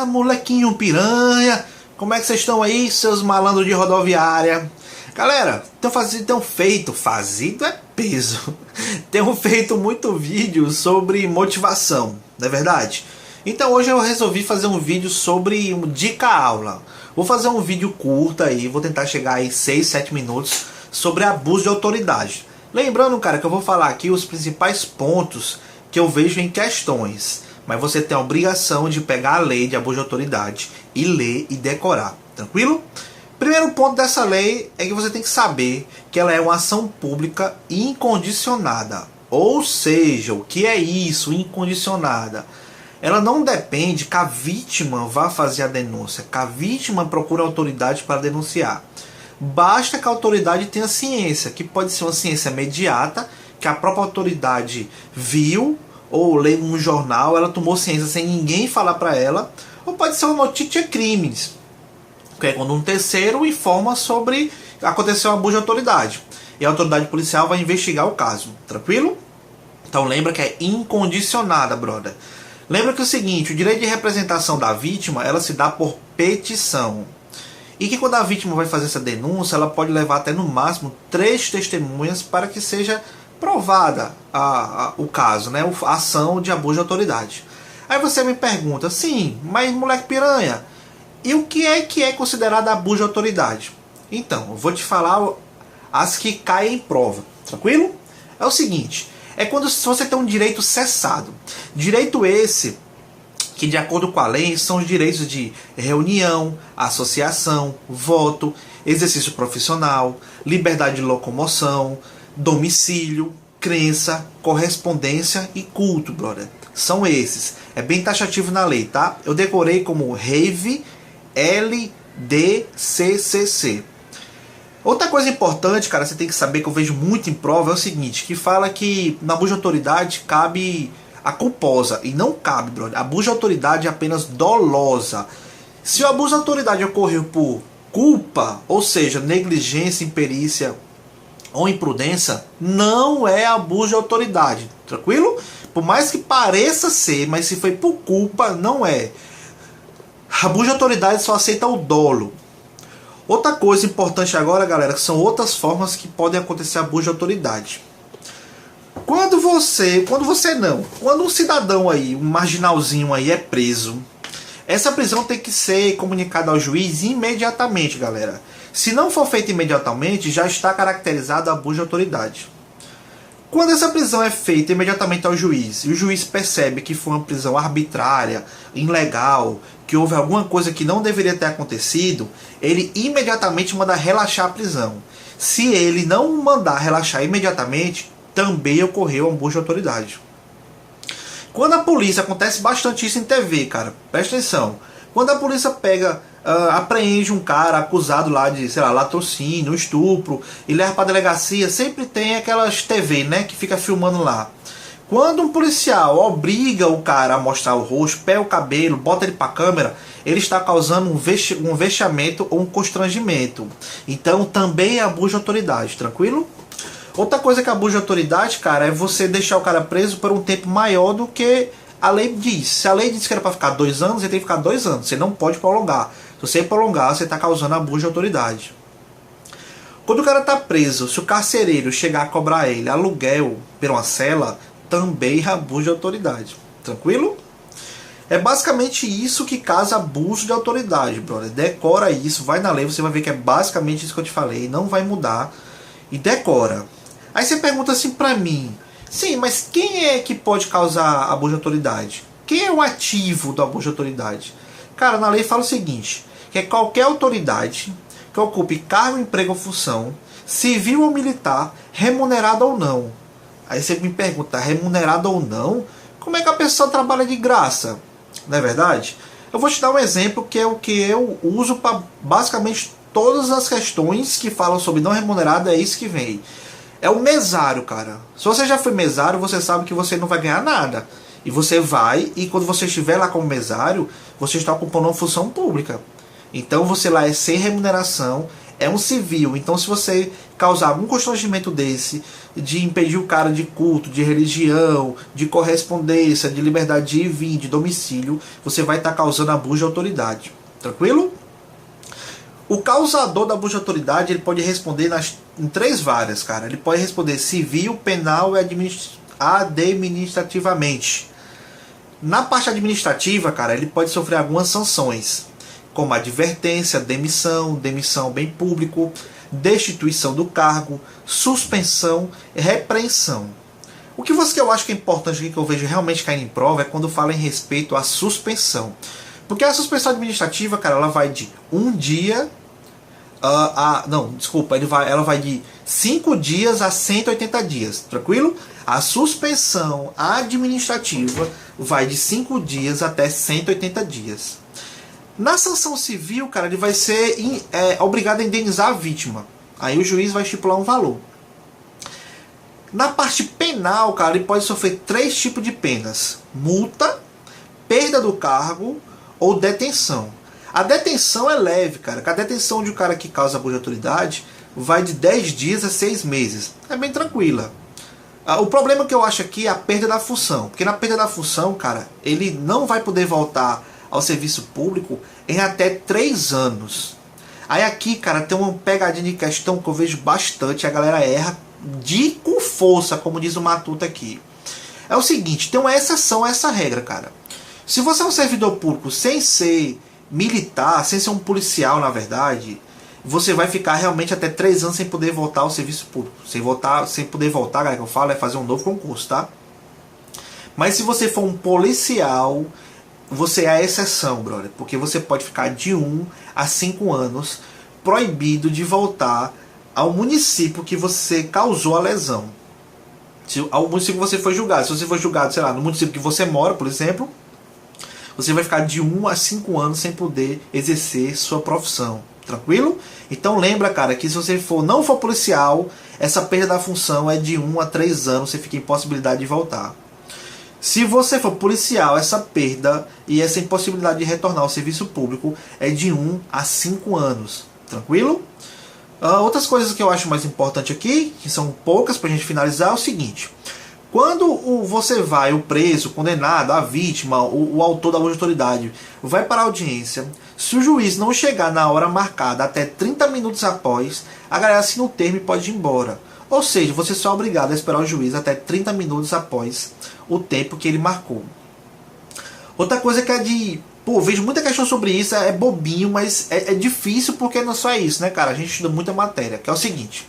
Molequinho piranha, como é que vocês estão aí, seus malandros de rodoviária? Galera, tenho feito muito vídeo sobre motivação, não é verdade? Então hoje eu resolvi fazer um vídeo sobre dica aula. Vou fazer um vídeo curto aí, vou tentar chegar aí 6, 7 minutos sobre abuso de autoridade. Lembrando, cara, que eu vou falar aqui os principais pontos que eu vejo em questões. Mas você tem a obrigação de pegar a lei de abuso de autoridade e ler e decorar, tranquilo? Primeiro ponto dessa lei é que você tem que saber que ela é uma ação pública incondicionada. Ou seja, o que é isso, incondicionada? Ela não depende que a vítima vá fazer a denúncia, que a vítima procure a autoridade para denunciar. Basta que a autoridade tenha ciência, que pode ser uma ciência imediata, que a própria autoridade viu, ou leu um jornal, ela tomou ciência sem ninguém falar para ela, ou pode ser uma notícia crimes, que é quando um terceiro informa sobre aconteceu um abuso de autoridade, e a autoridade policial vai investigar o caso, tranquilo? Então lembra que é incondicionada, brother. Lembra que é o seguinte, o direito de representação da vítima, ela se dá por petição, e que quando a vítima vai fazer essa denúncia, ela pode levar até no máximo 3 testemunhas para que seja provada o caso, né? A ação de abuso de autoridade. Aí você me pergunta, sim, mas moleque piranha, e o que é considerado abuso de autoridade? Então, eu vou te falar as que caem em prova, tranquilo? É o seguinte, é quando você tem um direito cessado. Direito esse que, de acordo com a lei, são os direitos de reunião, associação, voto, exercício profissional, liberdade de locomoção, domicílio, crença, correspondência e culto, brother. São esses. É bem taxativo na lei, tá? Eu decorei como RAVE LDCCC. Outra coisa importante, cara, você tem que saber, que eu vejo muito em prova, é o seguinte, que fala que na abuso de autoridade cabe a culposa, e não cabe, brother. Abuso de autoridade é apenas dolosa. Se o abuso de autoridade ocorreu por culpa, ou seja, negligência, imperícia ou imprudência, não é abuso de autoridade, tranquilo? Por mais que pareça ser, mas se foi por culpa, não é. Abuso de autoridade só aceita o dolo. Outra coisa importante agora, galera, que são outras formas que podem acontecer abuso de autoridade. Quando um cidadão aí, um marginalzinho aí é preso, essa prisão tem que ser comunicada ao juiz imediatamente, galera. Se não for feito imediatamente, já está caracterizado abuso de autoridade. Quando essa prisão é feita imediatamente ao juiz, e o juiz percebe que foi uma prisão arbitrária, ilegal, que houve alguma coisa que não deveria ter acontecido, ele imediatamente manda relaxar a prisão. Se ele não mandar relaxar imediatamente, também ocorreu um abuso de autoridade. Quando a polícia, acontece bastante isso em TV, cara, presta atenção. Quando a polícia apreende um cara acusado lá de, sei lá, latrocínio, estupro, e leva pra delegacia, sempre tem aquelas TV, né, que fica filmando lá. Quando um policial obriga o cara a mostrar o rosto, pega o cabelo, bota ele pra câmera, ele está causando um vexamento ou um constrangimento. Então também é abuso de autoridade, tranquilo? Outra coisa que é abuso de autoridade, cara, é você deixar o cara preso por um tempo maior do que a lei diz. Se a lei diz que era para ficar 2 anos, ele tem que ficar 2 anos. Você não pode prolongar. Se você prolongar, você está causando abuso de autoridade. Quando o cara está preso, se o carcereiro chegar a cobrar ele aluguel por uma cela, também é abuso de autoridade. Tranquilo? É basicamente isso que causa abuso de autoridade, brother. Decora isso, vai na lei, você vai ver que é basicamente isso que eu te falei. Não vai mudar. E decora. Aí você pergunta assim pra mim, sim, mas quem é que pode causar abuso de autoridade? Quem é o ativo do abuso de autoridade? Cara, na lei fala o seguinte, que é qualquer autoridade que ocupe cargo, emprego ou função, civil ou militar, remunerada ou não. Aí você me pergunta, remunerada ou não? Como é que a pessoa trabalha de graça? Não é verdade? Eu vou te dar um exemplo que é o que eu uso para basicamente todas as questões que falam sobre não remunerado, é isso que vem. É o mesário, cara. Se você já foi mesário, você sabe que você não vai ganhar nada. E você vai, e quando você estiver lá como mesário, você está ocupando uma função pública. Então você lá é sem remuneração, é um civil. Então se você causar algum constrangimento desse, de impedir o cara de culto, de religião, de correspondência, de liberdade de ir e vir, de domicílio, você vai estar causando abuso de autoridade. Tranquilo? O causador da abuso de autoridade, ele pode responder em 3 varas, cara. Ele pode responder civil, penal e administrativamente. Na parte administrativa, cara, ele pode sofrer algumas sanções, como advertência, demissão bem público, destituição do cargo, suspensão e repreensão. O que eu acho que é importante aqui, que eu vejo realmente caindo em prova, é quando fala em respeito à suspensão. Porque a suspensão administrativa, cara, ela vai de 1 dia ela vai de 5 dias a 180 dias, tranquilo? A suspensão administrativa vai de 5 dias até 180 dias. Na sanção civil, cara, ele vai ser obrigado a indenizar a vítima. Aí o juiz vai estipular um valor. Na parte penal, cara, ele pode sofrer 3 tipos de penas: multa, perda do cargo ou detenção. A detenção é leve, cara. A detenção de um cara que causa abuso de autoridade vai de 10 dias a 6 meses. É bem tranquila. O problema que eu acho aqui é a perda da função. Porque na perda da função, cara, ele não vai poder voltar ao serviço público em até 3 anos. Aí aqui, cara, tem uma pegadinha de questão que eu vejo bastante. A galera erra com força, como diz o Matuta aqui. É o seguinte, tem uma exceção a essa regra, cara. Se você é um servidor público sem ser militar, sem ser um policial, na verdade, você vai ficar realmente até 3 anos sem poder voltar ao serviço público. Sem poder voltar, galera, que eu falo, é fazer um novo concurso, tá? Mas se você for um policial, você é a exceção, brother. Porque você pode ficar de 1 a 5 anos proibido de voltar ao município que você causou a lesão. Ao município que você foi julgado. Se você for julgado, sei lá, no município que você mora, por exemplo, você vai ficar de 1 a 5 anos sem poder exercer sua profissão. Tranquilo? Então lembra, cara, que se você não for policial, essa perda da função é de 1 a 3 anos, você fica em impossibilidade de voltar. Se você for policial, essa perda e essa impossibilidade de retornar ao serviço público é de 1 a 5 anos. Tranquilo? Outras coisas que eu acho mais importante aqui, que são poucas pra gente finalizar, é o seguinte: quando o preso, condenado, a vítima, o autor da abuso de autoridade, vai para a audiência, se o juiz não chegar na hora marcada até 30 minutos após, a galera assina o termo e pode ir embora. Ou seja, você só é obrigado a esperar o juiz até 30 minutos após o tempo que ele marcou. Outra coisa que é de... vejo muita questão sobre isso, é bobinho, mas é difícil porque não só é isso, né, cara? A gente estuda muita matéria, que é o seguinte: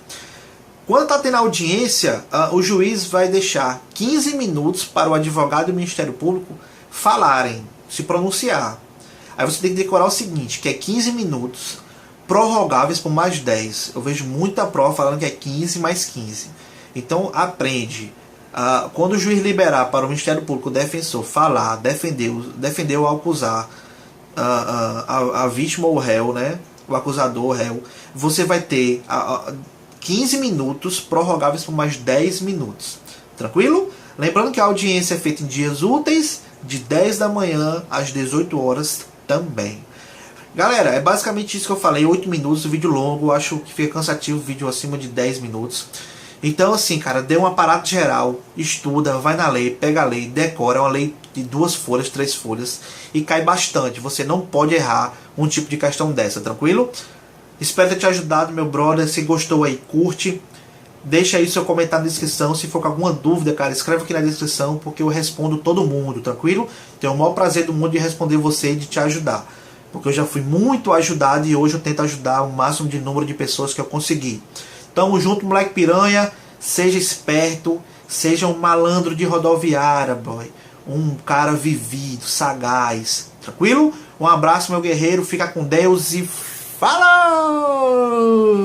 quando está tendo audiência, o juiz vai deixar 15 minutos para o advogado e o Ministério Público falarem, se pronunciar. Aí você tem que decorar o seguinte, que é 15 minutos, prorrogáveis por mais 10. Eu vejo muita prova falando que é 15 mais 15. Então aprende. Quando o juiz liberar para o Ministério Público, o defensor falar, defender o acusar, a vítima ou o réu, né? O acusador, o réu, você vai ter 15 minutos prorrogáveis por mais 10 minutos. Tranquilo? Lembrando que a audiência é feita em dias úteis, de 10 da manhã às 18 horas também. Galera, é basicamente isso que eu falei. 8 minutos, vídeo longo. Eu acho que fica cansativo, vídeo acima de 10 minutos. Então assim, cara, dê um aparato geral, estuda, vai na lei, pega a lei, decora. É uma lei de 2 folhas, 3 folhas, e cai bastante. Você não pode errar um tipo de questão dessa, tranquilo? Espero ter te ajudado, meu brother. Se gostou aí, curte. Deixa aí seu comentário na descrição. Se for com alguma dúvida, cara, escreve aqui na descrição, porque eu respondo todo mundo, tranquilo? Tenho o maior prazer do mundo de responder você e de te ajudar, porque eu já fui muito ajudado e hoje eu tento ajudar o máximo de número de pessoas que eu conseguir. Tamo junto, moleque piranha. Seja esperto, seja um malandro de rodoviária, boy. Um cara vivido, sagaz. Tranquilo? Um abraço, meu guerreiro. Fica com Deus e falou!